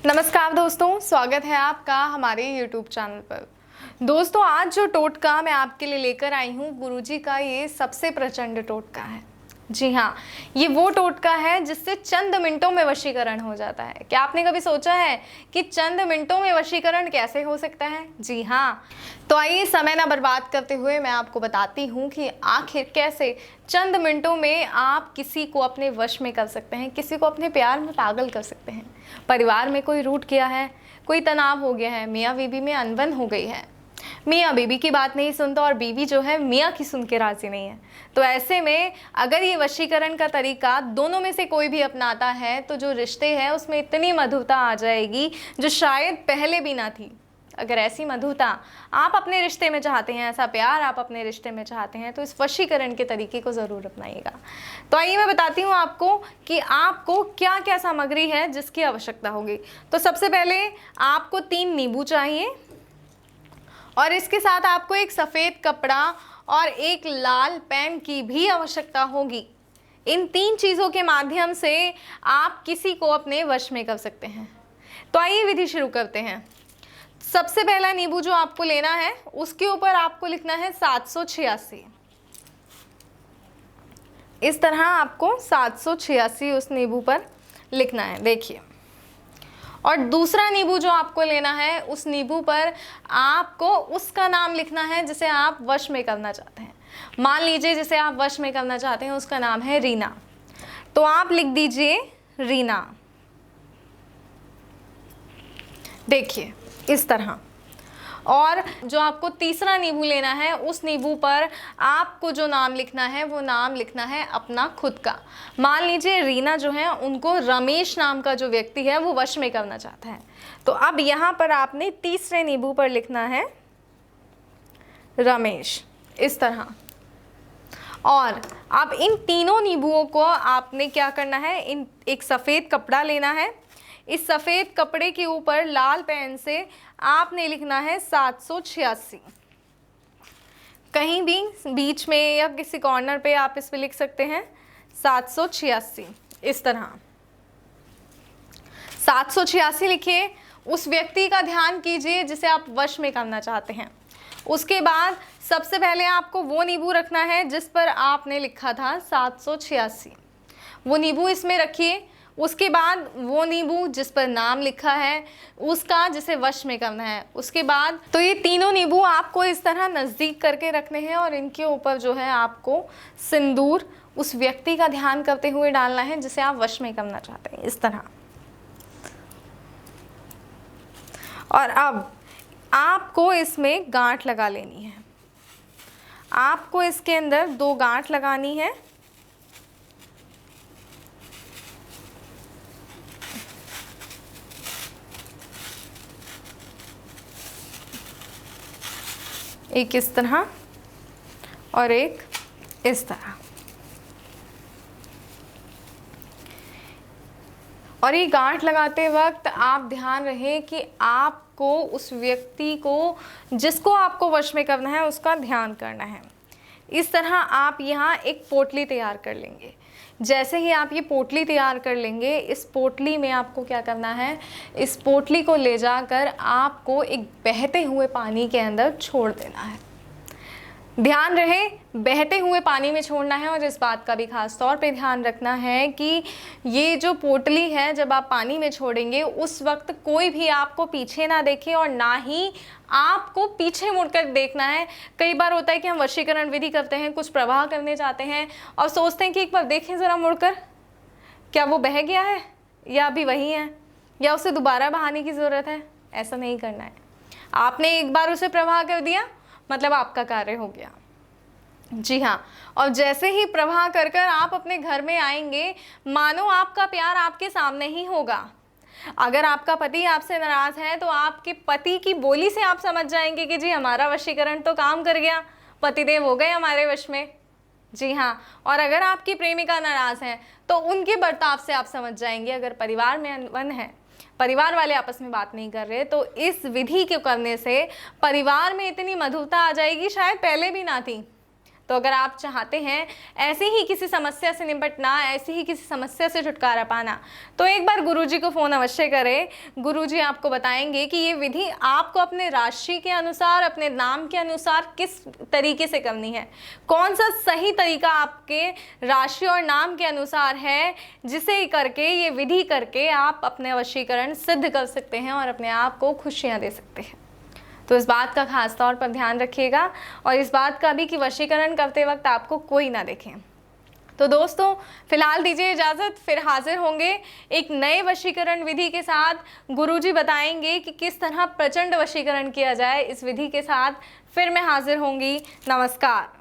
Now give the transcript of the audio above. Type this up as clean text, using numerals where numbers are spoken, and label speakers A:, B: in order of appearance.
A: नमस्कार दोस्तों, स्वागत है आपका हमारे YouTube चैनल पर। दोस्तों, आज जो टोटका मैं आपके लिए लेकर आई हूँ, गुरुजी का ये सबसे प्रचंड टोटका है। जी हाँ, ये वो टोटका है जिससे चंद मिनटों में वशीकरण हो जाता है। क्या आपने कभी सोचा है कि चंद मिनटों में वशीकरण कैसे हो सकता है? जी हाँ, तो आइए समय ना बर्बाद करते हुए मैं आपको बताती हूँ कि आखिर कैसे चंद मिनटों में आप किसी को अपने वश में कर सकते हैं, किसी को अपने प्यार में पागल कर सकते हैं। परिवार में कोई रूठ गया है, कोई तनाव हो गया है, मियाँ बीवी में अनबन हो गई है, मियाँ बीवी की बात नहीं सुनता और बीवी जो है मियाँ की सुन के राजी नहीं है, तो ऐसे में अगर ये वशीकरण का तरीका दोनों में से कोई भी अपनाता है तो जो रिश्ते हैं उसमें इतनी मधुरता आ जाएगी जो शायद पहले भी ना थी। अगर ऐसी मधुरता आप अपने रिश्ते में चाहते हैं, ऐसा प्यार आप अपने रिश्ते में चाहते हैं, तो इस वशीकरण के तरीके को ज़रूर अपनाइएगा। तो आइए मैं बताती हूँ आपको कि आपको क्या क्या सामग्री है जिसकी आवश्यकता होगी। तो सबसे पहले आपको 3 नींबू चाहिए और इसके साथ आपको एक सफ़ेद कपड़ा और एक लाल पेन की भी आवश्यकता होगी। इन 3 चीज़ों के माध्यम से आप किसी को अपने वश में कर सकते हैं। तो आइए विधि शुरू करते हैं। सबसे पहला नींबू जो आपको लेना है उसके ऊपर आपको लिखना है 786। इस तरह आपको 786 उस नींबू पर लिखना है, देखिए। और दूसरा नींबू जो आपको लेना है उस नींबू पर आपको उसका नाम लिखना है जिसे आप वश में करना चाहते हैं। मान लीजिए जिसे आप वश में करना चाहते हैं उसका नाम है रीना, तो आप लिख दीजिए रीना, देखिए इस तरह। और जो आपको तीसरा नींबू लेना है उस नींबू पर आपको जो नाम लिखना है वो नाम लिखना है अपना खुद का। मान लीजिए रीना जो है उनको रमेश नाम का जो व्यक्ति है वो वश में करना चाहता है, तो अब यहाँ पर आपने तीसरे नींबू पर लिखना है रमेश, इस तरह। और अब इन तीनों नींबुओं को आपने क्या करना है, इन एक सफ़ेद कपड़ा लेना है। इस सफ़ेद कपड़े के ऊपर लाल पेन से आपने लिखना है 786। कहीं भी बीच में या किसी कॉर्नर पे आप इस पे लिख सकते हैं 786, इस तरह 786 लिखिए। उस व्यक्ति का ध्यान कीजिए जिसे आप वश में करना चाहते हैं। उसके बाद सबसे पहले आपको वो नींबू रखना है जिस पर आपने लिखा था 786, वो नींबू इसमें रखिए। उसके बाद वो नींबू जिस पर नाम लिखा है उसका जिसे वश में करना है। उसके बाद तो ये तीनों नींबू आपको इस तरह नज़दीक करके रखने हैं और इनके ऊपर जो है आपको सिंदूर उस व्यक्ति का ध्यान करते हुए डालना है जिसे आप वश में करना चाहते हैं, इस तरह। और अब आपको इसमें गांठ लगा लेनी है। आपको इसके अंदर 2 गांठ लगानी है। एक इस तरह और एक इस तरह। और ये गांठ लगाते वक्त आप ध्यान रहे कि आपको उस व्यक्ति को जिसको आपको वश में करना है उसका ध्यान करना है। इस तरह आप यहाँ एक पोटली तैयार कर लेंगे। जैसे ही आप ये पोटली तैयार कर लेंगे, इस पोटली में आपको क्या करना है, इस पोटली को ले जाकर आपको एक बहते हुए पानी के अंदर छोड़ देना है। ध्यान रहे बहते हुए पानी में छोड़ना है। और इस बात का भी खास तौर पे ध्यान रखना है कि ये जो पोटली है जब आप पानी में छोड़ेंगे उस वक्त कोई भी आपको पीछे ना देखे और ना ही आपको पीछे मुड़कर देखना है। कई बार होता है कि हम वशीकरण विधि करते हैं, कुछ प्रवाह करने जाते हैं और सोचते हैं कि एक बार देखें ज़रा मुड़कर, क्या वो बह गया है या अभी वही है या उसे दोबारा बहाने की ज़रूरत है। ऐसा नहीं करना है। आपने एक बार उसे प्रवाह कर दिया मतलब आपका कार्य हो गया। जी हाँ, और जैसे ही प्रवाह कर कर आप अपने घर में आएंगे, मानो आपका प्यार आपके सामने ही होगा। अगर आपका पति आपसे नाराज़ है तो आपके पति की बोली से आप समझ जाएंगे कि जी हमारा वशीकरण तो काम कर गया, पतिदेव हो गए हमारे वश में। जी हाँ, और अगर आपकी प्रेमिका नाराज़ है तो उनके बर्ताव से आप समझ जाएंगे। अगर परिवार में अनबन है, परिवार वाले आपस में बात नहीं कर रहे, तो इस विधि के करने से परिवार में इतनी मधुरता आ जाएगी शायद पहले भी ना थी। तो अगर आप चाहते हैं ऐसे ही किसी समस्या से निपटना, ऐसी ही किसी समस्या से छुटकारा पाना, तो एक बार गुरुजी को फ़ोन अवश्य करें। गुरुजी आपको बताएंगे कि ये विधि आपको अपने राशि के अनुसार, अपने नाम के अनुसार किस तरीके से करनी है, कौन सा सही तरीका आपके राशि और नाम के अनुसार है, जिसे करके, ये विधि करके आप अपने वशीकरण सिद्ध कर सकते हैं और अपने आप को खुशियाँ दे सकते हैं। तो इस बात का खास तौर पर ध्यान रखिएगा और इस बात का भी कि वशीकरण करते वक्त आपको कोई ना देखे। तो दोस्तों फिलहाल दीजिए इजाज़त, फिर हाजिर होंगे एक नए वशीकरण विधि के साथ। गुरुजी बताएंगे कि किस तरह प्रचंड वशीकरण किया जाए इस विधि के साथ। फिर मैं हाजिर होंगी। नमस्कार।